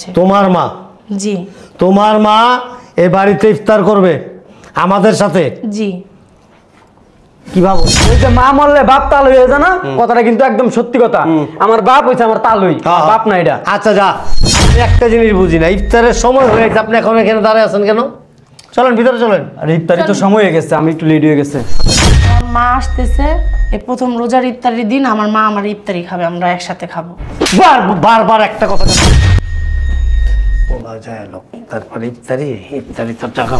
তোমার মা? জি। তোমার মা এই বাড়িতে ইফতার করবে আমাদের সাথে? জি। কি ভাবো? ওই যে মা মরলে বাপ তাল হয়ে যায় না, কথাটা কিন্তু একদম সত্যি কথা। আমার বাপ হইছে আমার তালুই, বাপ না এটা। আচ্ছা যা, আমি একটা জিনিস বুঝি না, ইফতারের সময় হয়ে গেছে, আপনি এখন এখানে দাঁড়ায় আছেন কেন? চলেন ভিতরে চলেন। আর ইফতারি তো সময় হয়ে গেছে, আমি একটু লেট হয়ে গেছে। আমার মা আসতেছে, এই প্রথম রোজার ইফতারির দিন আমার মা আমার ইফতারি খাবে, আমরা একসাথে খাবো। বারবার একটা কথা বলা যায় লোক, তারপরে ইফতারি ইফতারি তো টাকা।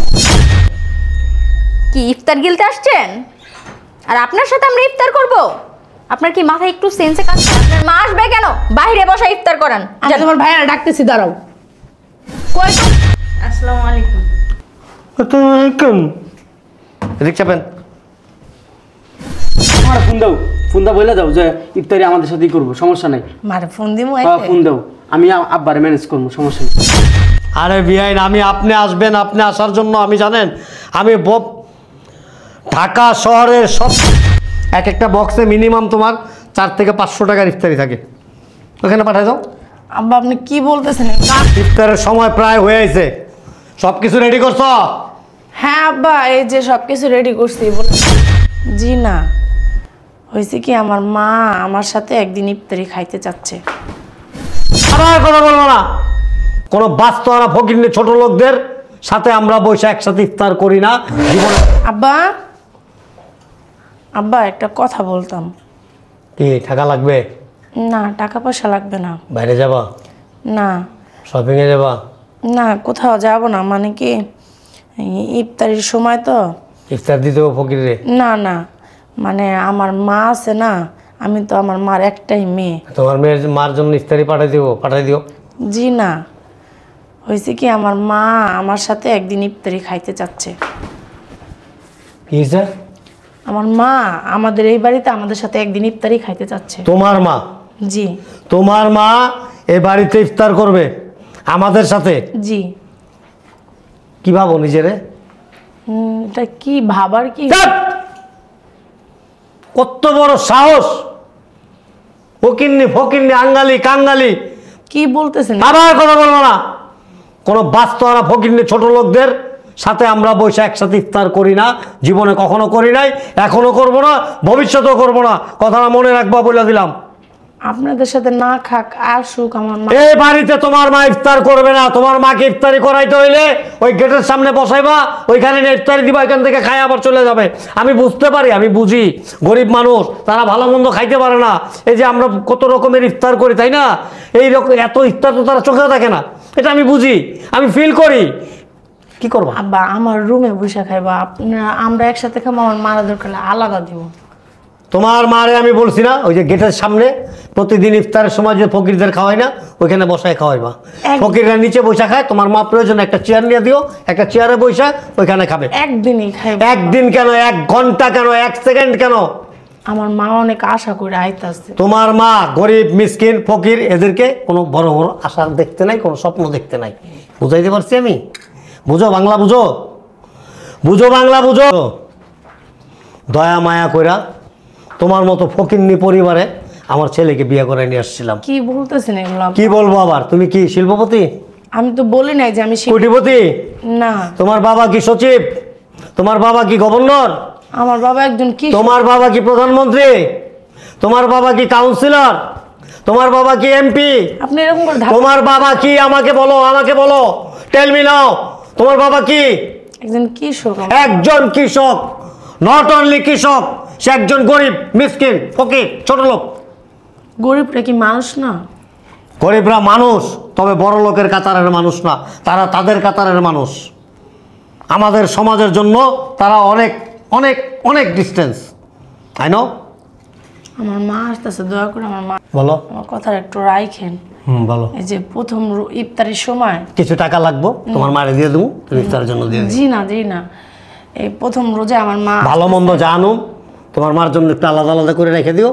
কি ইফতার গিলতে আসছেন? আর আপনার সাথে আমরা ইফতার করব? আপনার কি মাথায় একটু সেন্সে কাজ করে? আপনার মা আসবে কেন? বাইরে বসে ইফতার করেন। আমি তোমার ভাইয়ারা ডাকতেছি, দাঁড়াও। কই তো? আসসালামু আলাইকুম। রিক্সা পেন। আমার ফোন দাও, ফোন দা বলে দাও যে ইফতারি আমাদের সাথেই করবো, সমস্যা নাই। মারে ফোন দিমু। ফোন দাও, আমি আব্বারে ম্যানেজ করবো, সমস্যা নেই। আরে বিআইন, আমি আপনি আসবেন, আপনি আসার জন্য আমি জানেন আমি ঢাকা শহরের সব এক একটা বক্সে মিনিমাম তোমার 4 থেকে 500 টাকার ইফতারি থাকে, ওখানে পাঠাই দাও। আব্বা আপনি কি বলতেছেন? ইফতারের সময় প্রায় হয়ে আছে, সব কিছু রেডি করছো? হ্যাঁ আব্বা, এই যে সবকিছু রেডি করছি। জি না, হয়েছে কি আমার মা আমার সাথে একদিন ইফতারি খাইতে চাচ্ছে। আবার কথা বলবো না, কোনো বাস্তবতা ফকিরনি ছোট লোকদের সাথে আমরা বসে একসাথে ইফতার করি না জীবনে। আব্বা, আব্বা একটা কথা বলতাম। কি টাকা লাগবে? না, টাকা পয়সা লাগবে না। বাইরে যাবা? না। শপিংয়ে যাবা? না, কোথাও যাব না, মানে কি ইফতারির সময় তো। ইফতার দিতে হবে ফকিরে? না না, মানে আমার মা আছে না, আমি তো আমার মার একটাই মেয়ে। তোমার মেয়ের মার জন্য ইফতারি পাঠাই দিও। জি না, হয়েছে কি আমার মা আমার সাথে একদিন ইফতারি খাইতে চাচ্ছে। কি স্যার? আমার মা আমাদের এই বাড়িতে আমাদের সাথে একদিন ইফতারি খাইতে চাচ্ছে। তোমার মা? জি। তোমার মা এই বাড়িতে ইফতার করবে আমাদের সাথে? জি। কি ভাবো নিজেরে? এটা কি ভাবার কি? কত বড় সাহস! ফকিন্নি আঙ্গালি কাঙ্গালি কি বলতেছেন? আবার কথা বলবো না, কোনো বাস্তবতা ফকিন্নি ছোট লোকদের সাথে আমরা বসে একসাথে ইফতার করি না, জীবনে কখনো করি নাই, এখনো করবো না, ভবিষ্যতেও করবো না, কথাটা মনে রাখবা বলে দিলাম। আপনাদের সাথে না খাক আর সুখ আমার মা। এই বাড়িতে তোমার মা ইফতার করবে না, তোমার মাকে ইফতারি করাইতে হইলে ওই গেটের সামনে বসাইবা, ওইখানে ইফতারি দিবা, ওইখান থেকে খাই আবার চলে যাবে। আমি বুঝতে পারি, আমি বুঝি গরিব মানুষ, তারা ভালো মন্দ খাইতে পারে না। এই যে আমরা কত রকমের ইফতার করি, তাই না? এই রকম এত ইফতার তো তারা চোখে দেখে না, এটা আমি বুঝি, আমি ফিল করি। কি করবো? আব্বা আমার রুমে বসে খাইবা, আপনারা আমরা একসাথে খাবো, আমার মারা দরকার আলাদা দিব। তোমার মারে আমি বলছি না, ওই যে গেটের সামনে প্রতিদিন ইফতারের সময় যে ফকিরদের খাওয়াই না, ওইখানে বসায় খাওয়াইবা। ফকিররা নিচে বসে খায়, তোমার মা প্রয়োজন একটা চেয়ার নিয়ে দিও, একটা চেয়ারে বসে ওইখানে খাবে। একদিনই খাইব। একদিন কেন, 1 ঘন্টা কেন, 1 সেকেন্ড কেন? আমার মা অনেক আশা করে আইতাছে। তোমার মা গরিব মিসকিন ফকির, এদেরকে কোনো বড় বড় আশা দেখতে নাই, কোনো স্বপ্ন দেখতে নাই। বুঝাইতে পারছি আমি? বুঝো বাংলা, বুঝো, বুঝো বাংলা, বুঝো। দয়া মায়া কইরা তোমার মতো ফকিন্নি পরিবারে আমার ছেলেকে বিয়ে করে নিয়ে আসছিলাম। কি বলতেছেন এগুলো? কি বলবো আবার? তুমি কি শিল্পপতি? আমি তো বলি নাই যে আমি কোটিপতি। না। তোমার বাবা কি সচিব? তোমার বাবা কি গভর্নর? আমার বাবা একজন কি? তোমার বাবা কি প্রধানমন্ত্রী? তোমার বাবা কি কাউন্সিলর? তোমার বাবা কি এমপি? আপনি এরকম করে তোমার বাবা কি? আমাকে বলো, আমাকে বলো, টেল মি নাও। তোমার বাবা কি? একজন কৃষক। একজন কৃষক, নট অনলি কৃষক, সে একজন গরিব মিসকিন ফকির ছোট লোক। গরিবরা কি মানুষ না? গরিবরা মানুষ, তবে বড় লোকের কাতারের মানুষ না, তারা তাদের কাতারের মানুষ। আমাদের সমাজের জন্য তারা অনেক অনেক অনেক ডিস্টেন্স। তাই না? আমার মা আসতেছে, দয়া করে আমার মা বলো। আমার কথার একটু রাইখেন। বলো। এই যে প্রথম ইফতারের সময় কিছু টাকা লাগবো, তোমার মারে দিয়ে দেবো, তুমি ইফতারের জন্য দিয়ে দেবো। জি না, জি না, এই প্রথম রোজা আমার মা ভালো মন্দ জানো, তোমার মার জন্য একটু আলাদা আলাদা করে রেখে দিও,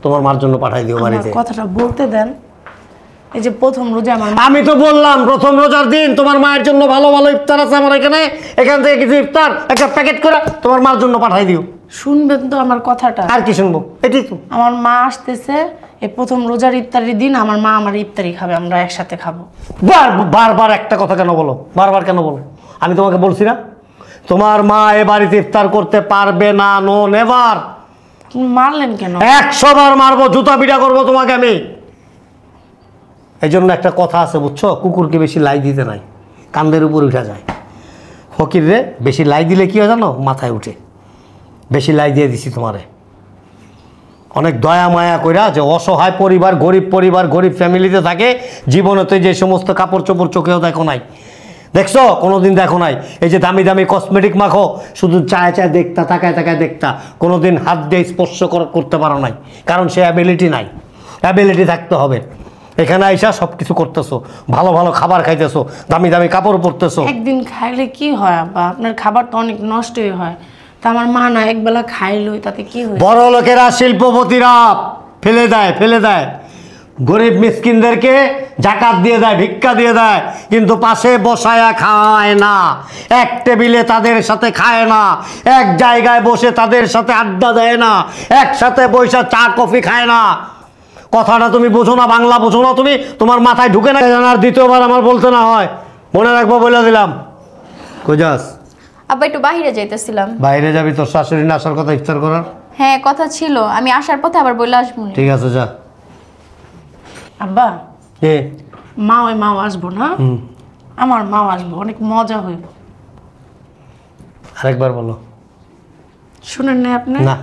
তোমার মার জন্য পাঠাই দিও বাড়িতে। কথাটা বলতে দেন। এই যে প্রথম রোজা আমার মা। আমি তো বললাম প্রথম রোজার দিন তোমার মায়ের জন্য ভালো ভালো ইফতার আছে আমার এখানে, এখান থেকে কিছু ইফতার একটা প্যাকেট করে তোমার মার জন্য পাঠাই দিও। শুনবেন তো আমার কথাটা। আর কি শুনবো? এটাই তো। আমার মা আসতেছে, এই প্রথম রোজার ইফতারির দিন আমার মা আমার ইফতারি খাবে, আমরা একসাথে খাবো। বারবার একটা কথা কেন বলো? বারবার কেন বলো? আমি তোমাকে বলছি না তোমার মা এ বাড়িতে ইফতার করতে পারবে না। No never. তুমি মারলেন কেন? 100 বার মারবো, জুতা পিটা করবো তোমাকে আমি। এই জন্য একটা কথা আছে বুঝছো, কুকুরকে বেশি লাই দিতে নাই, কান্দের উপর উঠা যায়। ফকির রে বেশি লাই দিলে কি হয় জানো? মাথায় উঠে। বেশি লাই দিয়ে দিছি তোমারে। অনেক দয়া মায়া কইরা, যে অসহায় পরিবার, গরিব ফ্যামিলিতে থাকে, জীবনে তো যে সমস্ত কাপড় চোপড় চোখেও দেখো নাই, দেখছো? কোনোদিন দেখো নাই। এই যে দামি দামি কসমেটিক মাখো, শুধু চায় দেখতা, তাকায় দেখতা, কোনোদিন হাত দিয়ে স্পর্শ করতে পারো নাই, কারণ সে অ্যাবিলিটি নাই। অ্যাবিলিটি থাকতে হবে। এখানে আইসা সব কিছু করতেছো, ভালো ভালো খাবার খাইতেছো, দামি দামি কাপড় পরতেছো। একদিন খাইলে কি হয় আব্বা? আপনার খাবার তো অনেক নষ্টই হয়। তা আমার মা না একবেলা খাইলো, তাতে কি হয়? বড় লোকেরা, শিল্পপতিরা ফেলে দেয়, গরিব মিসকিনদেরকে জাকাত দিয়ে দেয়, ভিক্ষা দিয়ে দেয়, কিন্তু পাশে বসায়া খায় না, এক টেবিলে তাদের সাথে খায় না, এক জায়গায় বসে তাদের সাথে আড্ডা দেয় না, একসাথে বসে চা কফি খায় না। কথাটা তুমি বোঝো না? বাংলা বোঝো না তুমি? তোমার মাথায় ঢুকে না? আর দ্বিতীয়বার আমার বলতে না হয়, মনে রাখবো বলে দিলাম। কোজাস আব্বা একটু বাইরে যাইতেছিলাম। বাইরে যাবি? তোর শাশুড়ি না আসার কথা ইফতার করার? হ্যাঁ কথা ছিল, আমি আসার পথে আবার বলে আসবো। ঠিক আছে যা। আব্বা এ মাও আসবো না? আমার মাও আসবো, অনেক মজা হইব। আরেকবার বলো। শুনেন না আপনি? না।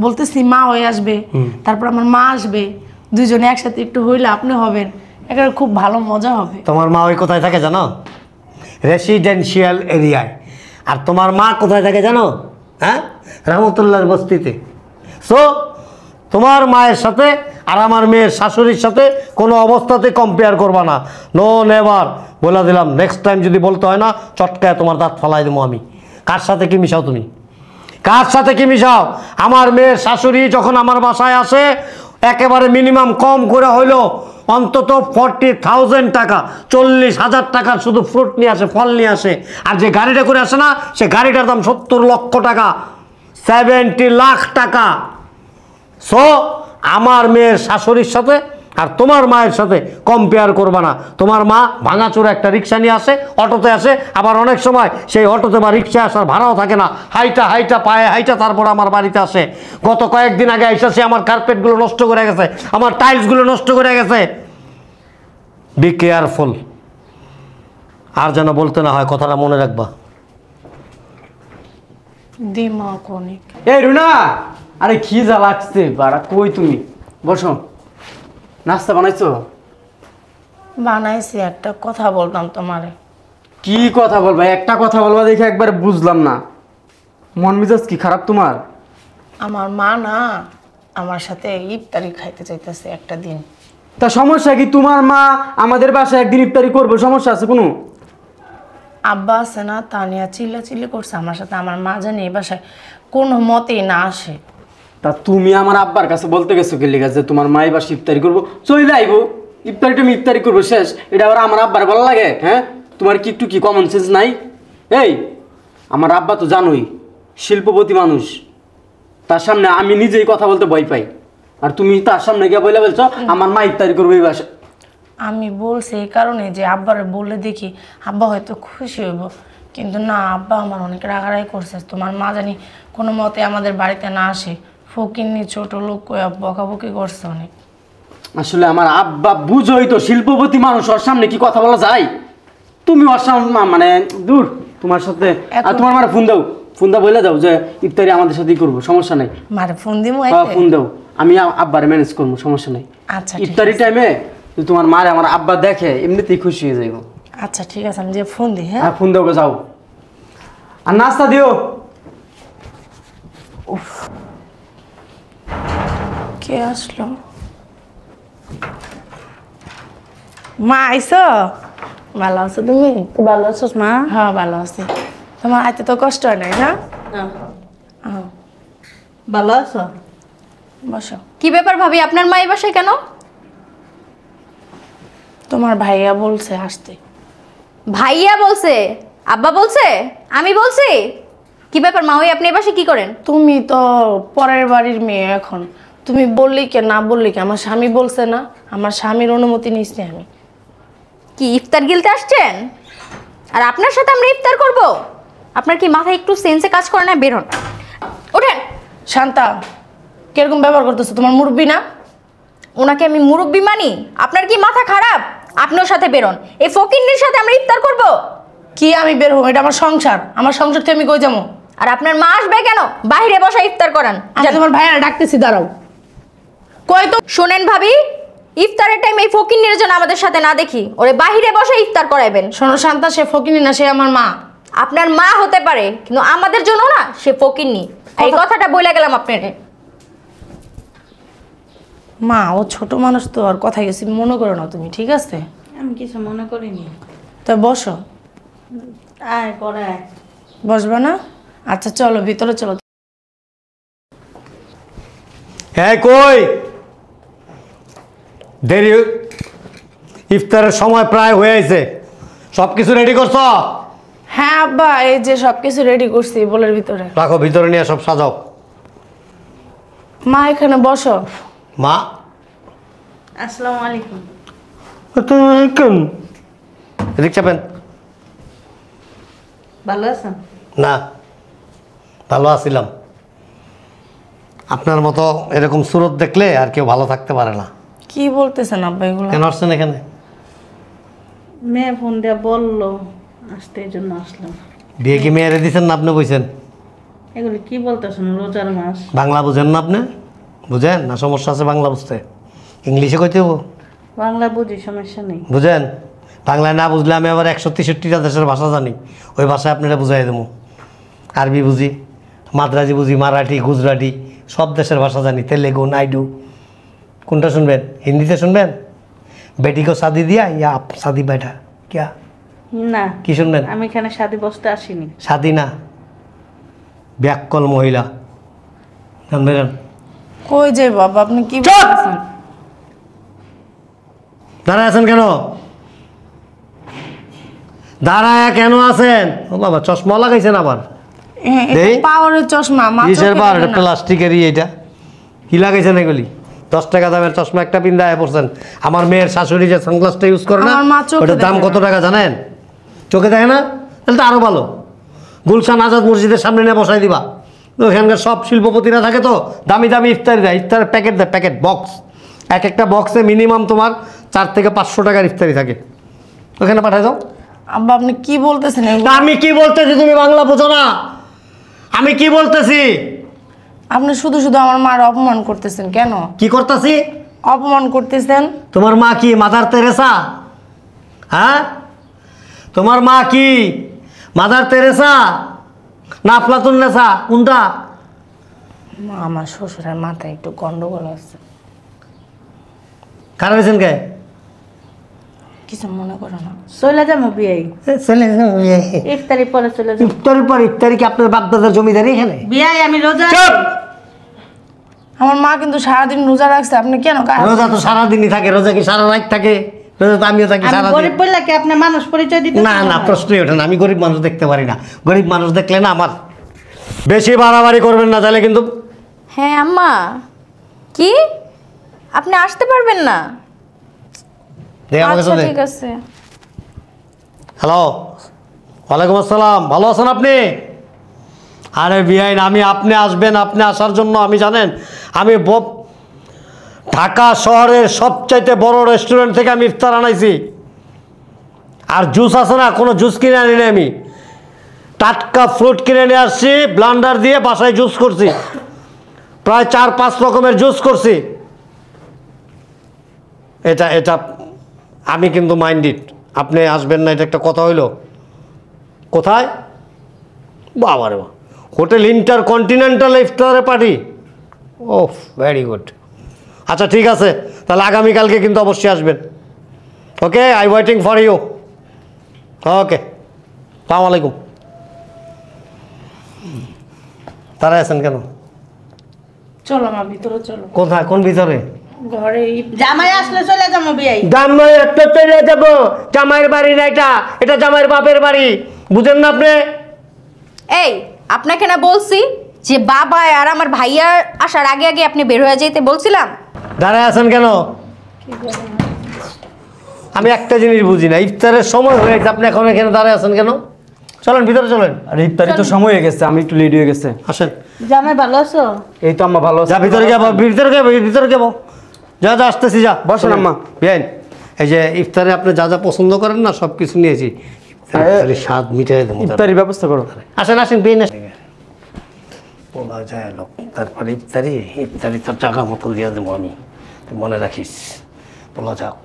বলতেছি মা হয়ে আসবে, তারপর আমার মা আসবে, দুজনে একসাথে একটু হইলে আপনি হবেন, এখানে খুব ভালো মজা হবে। তোমার মা ওই কোথায় থাকে জানো? রেসিডেন্সিয়াল এরিয়ায়। আর তোমার মা কোথায় থাকে জানো? হ্যাঁ, রহমতুল্লাহর বস্তিতে। সো তোমার মায়ের সাথে আর আমার মেয়ের শাশুড়ির সাথে কোনো অবস্থাতে কম্পেয়ার করবা না। নো নেভার, বলে দিলাম। নেক্সট টাইম যদি বলতে হয় না, চটকায় তোমার দাঁত ফলাই দেবো আমি। কার সাথে কি মিশাও তুমি? কার সাথে কি মিশাও? আমার মেয়ের শাশুড়ি যখন আমার বাসায় আসে, একেবারে মিনিমাম কম করে হইলো অন্তত 40,000 টাকা, 40,000 টাকার শুধু ফ্রুট নিয়ে আসে, ফল নিয়ে আসে। আর যে গাড়িটা করে আসে না, সে গাড়িটার দাম 70 লক্ষ টাকা, 70 লাখ টাকা। সো আমার মেয়ের শাশুড়ির সাথে আর তোমার মায়ের সাথে কম্পেয়ার করবা না। তোমার মা ভাঙাচোরা একটা রিক্সা নিয়ে আসে, অটোতে আসে, আবার অনেক সময় সেই অটোতে বা রিক্সায় আসার ভাড়াও থাকে না, হাইটা পায়ে হাইটা তারপর আমার বাড়িতে আসে। গত কয়েকদিন আগে এসে সে আমার কার্পেটগুলো নষ্ট করে গেছে, আমার টাইলসগুলো নষ্ট করে গেছে। বি কেয়ারফুল, আর যেন বলতে না হয়, কথাটা মনে রাখবা। দিমাগ অনেক। এই রুনা, আরে কি যা লাগছে বাড়া, কই তুমি? বসো। নাস্তা বানাইছো? বানাইছি, একটা কথা বলতাম তোমারে। কি কথা বলবা? একটা কথা বলবা দেখে একবার বুঝলাম না। মন মেজাজ কি খারাপ তোমার? আমার মা না আমার সাথে ইফতারি খাইতে চাইতেছে একটা দিন। তা সমস্যা কি? তোমার মা আমাদের বাসায় একদিন ইফতারি করবো, সমস্যা আছে কোনো? আব্বা আছে না, তানিয়া চিল্লাচিল্লি করছে আমার সাথে, আমার মা জানি এই বাসায় কোনো মতেই না আসে। তা তুমি আমার আব্বার কাছে বলতে গেছো কি লিগা যে তোমার মা এবার ইফতারি করবো? চলে আইবো, ইফতারিটা আমি ইফতারি করবো, শেষ। এটা আবার আমার আব্বার ভালো লাগে? হ্যাঁ, তোমার কি একটু কি কমন সেন্স নাই? এই আমার আব্বা তো জানোই শিল্পপতি মানুষ, তার সামনে আমি নিজেই কথা বলতে ভয় পাই, আর তুমি তার সামনে গিয়ে বলে বলছো আমার মা ইফতারি করবো এই বাসা। আমি বলছি এই কারণে যে আব্বারে বললে দেখি আব্বা হয়তো খুশি হইব, কিন্তু না, আব্বা আমার অনেক রাগারাগি করছে। তোমার মা জানি কোনো মতে আমাদের বাড়িতে না আসে, ফকিন্নি ছোট লোক কইয়া বকাবকি করছে অনেক। আসলে আমার আব্বা বুঝোই তো শিল্পপতি মানুষ, ওর সামনে কি কথা বলা যায়? তুমি ওর সামনে মানে দূর তোমার সাথে। আর তোমার মারা ফোন দাও বলে দাও যে ইফতারি আমাদের সাথেই করবো, সমস্যা নাই। মারে ফোন দিমু? ফোন দাও, আমি আব্বারে ম্যানেজ করবো, সমস্যা নাই। আচ্ছা, ইফতারি টাইমে তোমার মারে আমার আব্বা দেখে এমনিতেই খুশি হয়ে যাইব। আচ্ছা ঠিক আছে, আমি যে ফোন দিই। হ্যাঁ ফোন দাও, যাও। আর নাস্তা দিও। কে আসলো? মা আইসো? ভালো আছো তুমি? ভালো আছিস মা? হ্যাঁ ভালো আছি। তোমার আইতে তো কষ্ট হয় নাই না? ভালো আছো? বসো। কি ব্যাপার ভাবি, আপনার মা এই বাসায় কেন? তোমার ভাইয়া বলছে আসতে। ভাইয়া বলছে? আব্বা বলছে? আমি বলছি? কি ব্যাপার মা, ওই আপনি এ বাসায় কি করেন? তুমি তো পরের বাড়ির মেয়ে, এখন তুমি বললি কে না বললি কে? আমার স্বামী বলছে না, আমার স্বামীর অনুমতি নিচ্ছি আমি। কি ইফতার গিলতে আসছেন? আর আপনার সাথে আমরা ইফতার করব? আপনার কি মাথায় একটু সেন্সে কাজ করে না? বের হন, ওঠেন। শান্তা, কিরকম ব্যবহার করতেছো? তোমার মুরব্বি না? ওনাকে আমি মুরব্বি মানি? আপনার কি মাথা খারাপ? আপনিও সাথে বেরোন। এই ফকিন্নির সাথে আমরা ইফতার করব? কি আমি বের হবো? এটা আমার সংসার, আমার সংসার থেকে আমি কই যাবো? আর আপনার মা আসবে কেন? বাইরে বসে ইফতার করান। আমি তোমার ভাইয়ারা ডাকতেছি, দাঁড়াও। কই তো শোনেন ভাবি, ইফতারের টাইম এই ফকিন্নির জন্য আমাদের সাথে না দেখি, ওরে বাইরে বসে ইফতার করাইবেন। শোনো শান্তা, সে ফকিনি না, সে আমার মা। আপনার মা হতে পারে, কিন্তু আমাদের জন্য না, সে ফকিন্নি। এই কথাটা বলে গেলাম আপনাকে। মা, ও ছোট মানুষ তো, আর কথা গেছি মনে করো না তুমি, ঠিক আছে? আমি কিছু মনে করিনি। তো বসো। আয় পরে আয়। বসবা না? আচ্ছা চলো ভিতরে চলো। হ্যাঁ কই দেরি, ইফতারের সময় প্রায় হয়ে আছে, সব কিছু রেডি করছ? হ্যাঁ আব্বা, এই যে সবকিছু রেডি করছি বলের ভিতরে। রাখো, ভিতরে নিয়ে সব সাজাও। মা এখানে বসো। মা আসসালামু আলাইকুম। এদিক চাপেন। ভালো আছেন? না, ভালো আছিলাম। আপনার মতো এরকম সুরত দেখলে আর কেউ ভালো থাকতে পারে না। কি বলতেছেন আব্বা এগুলো? কেন আসছেন এখানে? মেয়ে ফোন দিয়ে বললো আসতে, এই জন্য আসলাম। বিয়ে কি মেয়েরে দিচ্ছেন না আপনি বলছেন? এগুলো কি বলতেছেন? রোজার মাস। বাংলা বুঝেন না আপনি? বুঝেন না? সমস্যা আছে বাংলা বুঝতে? ইংলিশে কইতে হবো? বাংলা বুঝি, সমস্যা নেই। বুঝেন? বাংলায় না বুঝলে আমি আবার 163টা দেশের ভাষা জানি, ওই ভাষায় আপনারা বুঝাই দেবো। আরবি বুঝি, মাদ্রাজি বুঝি, মারাঠি, গুজরাটি, সব দেশের ভাষা জানি। তেলেগু, নাইডু। কোনটা শুনবেন? হিন্দিতে শুনবেন? বেটি কো শাদি দিয়া ইয়া আপ শাদি बैठा क्या? না, কি শুনবেন? আমি এখানে শাদি বসতে আসিনি। শাদি না, ব্যাককল মহিলা। জানবেন? কই যাই বাবা, আপনি কি চুপ! বলতেছেন? দাঁড়ায় আছেন কেন? দাঁড়ায় কেন আছেন? ও বাবা, চশমা লাগাইছেন আবার? দেই? পাওয়ারের চশমা মা, কিসের চোখে বার? দেখে না। প্লাস্টিকেরই এটা। কি লাগাইছেন এগুলি? 10 টাকা দামের চশমা একটা পিন্দায় পড়ছেন। আমার মেয়ের শাশুড়ি যে সানগ্লাসটা ইউজ করে না, আমার মা চোখে ওটার দাম দেখে কত না। টাকা জানেন? চোখে দেখে না? তাহলে তো আরো ভালো। গুলশান আজাদ মসজিদের সামনে নিয়ে বসাই দিবা। ওখানকার সব শিল্পপতিরা থাকে তো, দামি দামি ইফতারি দেয়, ইফতারের প্যাকেট দেয়, প্যাকেট বক্স। এক একটা বক্সে মিনিমাম তোমার 4 থেকে 500 টাকার ইফতারি থাকে। ওখানে পাঠাই দাও। আব্বা আপনি কি বলতেছেন এগুলো? আমি কি বলতেছি তুমি বাংলা বোঝো না? আমি কি বলতেছি? আপনি শুধু শুধু আমার মার অপমান করতেছেন কেন? কি করতেছি? অপমান করতেছেন। তোমার মা কি মাদার তেরেসা? হ্যাঁ, তোমার মা কি মাদার তেরেসা না আফলাতুন নেসা? কোনটা? মা, আমার শ্বশুরের মাথায় একটু গন্ডগোল আছে। খারাপ হয়েছেন কে? কিছু মনে করো না। চলে যাবো বিয়ে, ইফতারি পরে চলে যাবো। ইফতারের পর ইফতারি কি আপনার বাপদাদার জমিদারি এখানে? বিয়ে আমি রোজা। চুপ! আমার মা কিন্তু সারাদিন রোজা রাখছে, আপনি কেন রোজা তো সারাদিনই থাকে, রোজা কি সারা রাত থাকে? রোজা তো আমিও থাকি আমি সারাদিন। গরিব বললে কি আপনি মানুষ পরিচয় দিতে? না না, প্রশ্নই ওঠে না। আমি গরিব মানুষ দেখতে পারি না। গরিব মানুষ দেখলে না আমার। বেশি বাড়াবাড়ি করবেন না, তাহলে কিন্তু। হ্যাঁ আম্মা, কি আপনি আসতে পারবেন না? দে আমাকে আচ্ছা দে। ঠিক আছে। হ্যালো, ওয়ালাইকুম আসসালাম। ভালো আছেন আপনি? আরে বিআইন, আমি আপনি আসবেন, আপনি আসার জন্য আমি জানেন আমি ঢাকা শহরের সবচাইতে বড় রেস্টুরেন্ট থেকে আমি ইফতার আনাইছি। আর জুস আছে না, কোনো জুস কিনে আনি না আমি, টাটকা ফ্রুট কিনে নিয়ে আসছি, ব্লান্ডার দিয়ে বাসায় জুস করছি, প্রায় 4-5 রকমের জুস করছি। এটা এটা আমি কিন্তু মাইন্ডেড। আপনি আসবেন না, এটা একটা কথা হইলো? কোথায়? বাবা রে, হোটেল ইন্টারকন্টিনেন্টাল ইফতারে পার্টি। ওহ, ভেরি গুড। আচ্ছা ঠিক আছে, তাহলে আগামীকালকে কিন্তু অবশ্যই আসবেন। ওকে, আই ওয়েটিং ফর ইউ। ওকে, আসসালামু আলাইকুম। তারা আছেন কেন? চলো মা, ভিতরে চলো। কোথায়? কোন ভিতরে? ঘরে জামাই আসলে চলে যাবো বিয়ে। জামাই একটা চলে যাবো? জামাইয়ের বাড়ি না এটা, এটা জামাইয়ের বাপের বাড়ি। বুঝেন না আপনি? এই আপনাকে না বলছি যে বাবা আর আমার ভাইয়া আসার আগে আগে আপনি বের হয়ে যেতে বলছিলাম। দাঁড়ায় আছেন কেন? আমি একটা জিনিস বুঝি না, ইফতারের সময় হয়ে গেছে, আপনি এখন এখানে দাঁড়ায় আছেন কেন? চলেন ভিতরে চলেন। আর ইফতারি তো সময় হয়ে গেছে, আমি একটু লেট হয়ে গেছে। আসেন। জামাই ভালো আছো? এই তো আম্মা ভালো আছে। যা ভিতরে যাবো, ভিতরে যাবো, ভিতরে যাবো। যা যা আসতেছি, যা বসেন আম্মা। বেন, এই যে ইফতারে আপনি যা যা পছন্দ করেন না সব কিছু নিয়েছি, ইফতারের স্বাদ মিটাই দেবো। ইফতারির ব্যবস্থা করো। আসেন আসেন, বেন বলা যায় লোক, তারপরে ইফতারি তো টাকা মতো দিয়ে দেবো আমি, তুই মনে রাখিস। বলা যাক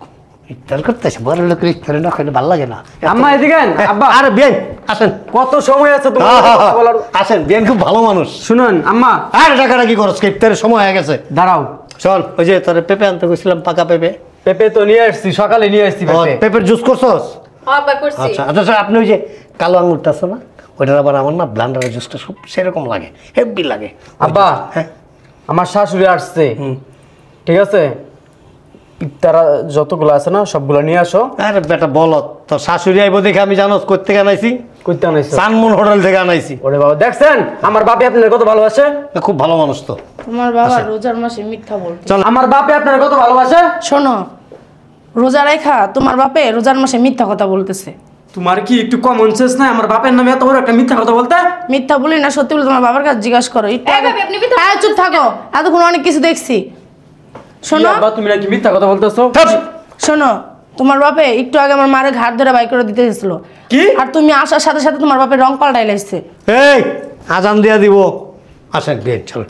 ইফতার করতেছে, বড় লোকের ইফতারি না খেলে ভালো লাগে না। আম্মা এদিকে আন, আব্বা। আরে বেন আসেন, কত সময় আছে তোমার কথা বলার? আসেন, বেন খুব ভালো মানুষ। শুনুন আম্মা, আর টাকাটা কি করছ? ইফতারের সময় হয়ে গেছে। দাঁড়াও। চল, ওই যে তোর পেঁপে আনতে গেছিলাম, পাকা পেঁপে। পেঁপে তো নিয়ে আসছি, সকালে নিয়ে আসছি পেঁপে। পেঁপের জুস করছস? আব্বা করছি। আচ্ছা আচ্ছা স্যার, আপনি ওই যে কালো আঙুরটা আছে না, ওইটার আবার আমার না ব্লান্ডারের জুসটা খুব সেরকম লাগে, হেভি লাগে। আব্বা, হ্যাঁ আমার শাশুড়ি আসছে, ঠিক আছে? ইফতারা যতগুলো আছে না সবগুলো নিয়ে আসো। আরে বেটা বলত, তোর শাশুড়ি আইব দেখে আমি জানোস কই থেকে আনাইছি? কইতে আনাইছো? সানমুন হোটেল থেকে আনাইছি। ওরে বাবা, দেখছেন আমার বাপে আপনার কত ভালোবাসে? খুব ভালো মানুষ তো। তোমার বাবা রোজার মাসে মিথ্যা বলতে। চল, আমার বাপে আপনার কত ভালোবাসে? শোনো, রোজা রেখা তোমার বাপে রোজার মাসে মিথ্যা কথা বলতেছে। তোমার কি একটু কমন সেন্স নাই? আমার বাপের নামে এত বড় একটা মিথ্যা কথা বলতে? মিথ্যা বলি না, সত্যি বলে তোমার বাবার কাছে জিজ্ঞাসা করো। একটু এই ভাবি, আপনি মিথ্যা হ্যাঁ, চুপ থাকো, এতক্ষণ অনেক কিছু দেখছি। শোনো আব্বা, তুমি নাকি মিথ্যা কথা বলতেছো? শোনো, তোমার বাপে একটু আগে আমার মারে ঘাট ধরে বাই করে দিতে এসেছিল। কি? আর তুমি আসার সাথে সাথে তোমার বাপের রং পাল্টাই লাগছে। এই আজান দিয়া দিব। আসেন বেন, চল।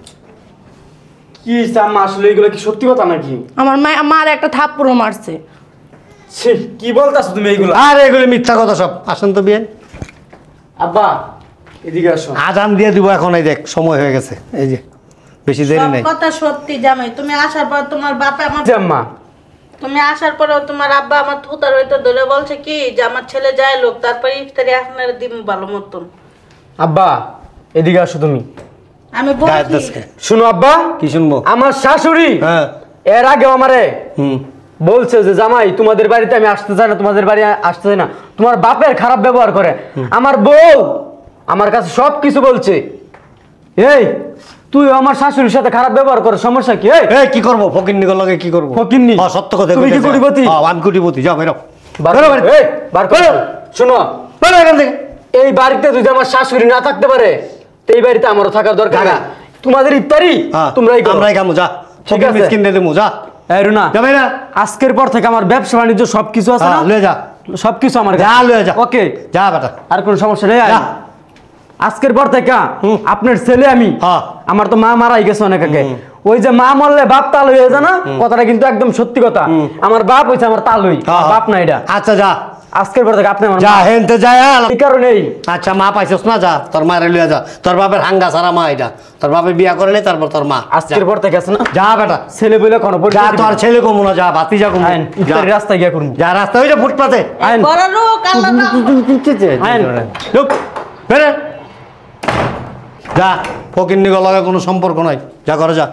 কি আম্মা, আসলে এগুলো কি সত্যি কথা নাকি? আমার মার একটা থাপ্পড়ও মারছে। ছি, কি বলতাছো তুমি এইগুলো? আর এগুলি মিথ্যা কথা সব। আসেন তো বেন। আব্বা এদিকে আসো। আজান দিয়ে দিব এখন, এই দেখ সময় হয়ে গেছে, এই যে বেশি দেরি সব নাই। কথা সত্যি জামাই, তুমি আসার পর তোমার বাপে আমার, জি আম্মা। তুমি আসার পরেও তোমার আব্বা আমার থুতার হইতে ধরে বলছে কি যে আমার ছেলে যায় লোক, তারপরে ইফতারি আপনার দিম ভালো মতন। আব্বা এদিকে আসো তুমি। আমি গায়ের বলছি দেশকে। শুনো আব্বা, কি শুনবো? আমার শাশুড়ি হ্যাঁ। এর আগে আমারে হুম। বলছে যে জামাই তোমাদের বাড়িতে আমি আসতে চাই না, তোমাদের বাড়ি আসতে চাই না, তোমার বাপের খারাপ ব্যবহার করে। আমার বউ আমার কাছে সব কিছু বলছে। এই তুই আমার শাশুড়ির সাথে খারাপ ব্যবহার করে, সমস্যা কি? এই এই কি করবো? ফকিন্নি লগে কি করবো? ফকিন্নি? হ্যাঁ, সত্য কথা তুমি কি কইতেছে। কোটিপতি? হ্যাঁ, আমি কোটিপতি। যাও বেরো। বার বেরো করো, বাড়ি। এই, বার করো। শোনো, বেরো এখান থেকে। এই বাড়িতে যদি আমার শাশুড়ি না থাকতে পারে তো এই বাড়িতে আমারও থাকার দরকার কারা? নেই। তোমাদের ইফতারি হ্যাঁ, তোমরাই করো। আমরাই খামু, যা। ঠিক ফকির আছে। মিসকিন দিয়ে দেবো, যা। এই রুনা, যাবে না? আজকের পর থেকে আমার ব্যবসা বাণিজ্য সবকিছু আছে না, হ্যাঁ, লয়ে যা। সবকিছু আমার যা, লয়ে যা। ওকে, যা বেটা। আর কোনো সমস্যা নেই। যা। আজকের পর থেকে আপনার ছেলে আমি, হ্যাঁ। আমার তো মা মারাই গেছে অনেক আগে। ওই যে মা মরলে বাপ তাল হয়ে যায় না, কথাটা কিন্তু একদম সত্যি কথা। আমার বাপ হইছে আমার তালুই, হ্যাঁ, বাপ না এটা। আচ্ছা যা, আজকের পর থেকে আপনি আমার যা মা। হেনতে যায়। এই কারণেই আচ্ছা মা পাইছস না, যা তোর মারে লইয়া যা। তোর বাপের হাঙ্গা সারা মা এটা, তোর বাপে বিয়া করে নেই, তারপর তোর মা। আজকের পর থেকে আছে না, যা বেটা, ছেলে বলে কোনো যা। তোর ছেলে কমু না, যা বাতি যা কমু। আইন ইফতারি রাস্তায় গিয়া করুন। যা রাস্তা ওই যে ফুটপাতে। আইন বড় লোক আল্লাহ না আইন। লোক বেরে যা, ফকির নিগো লগে কোনো সম্পর্ক নাই, যা করে যা।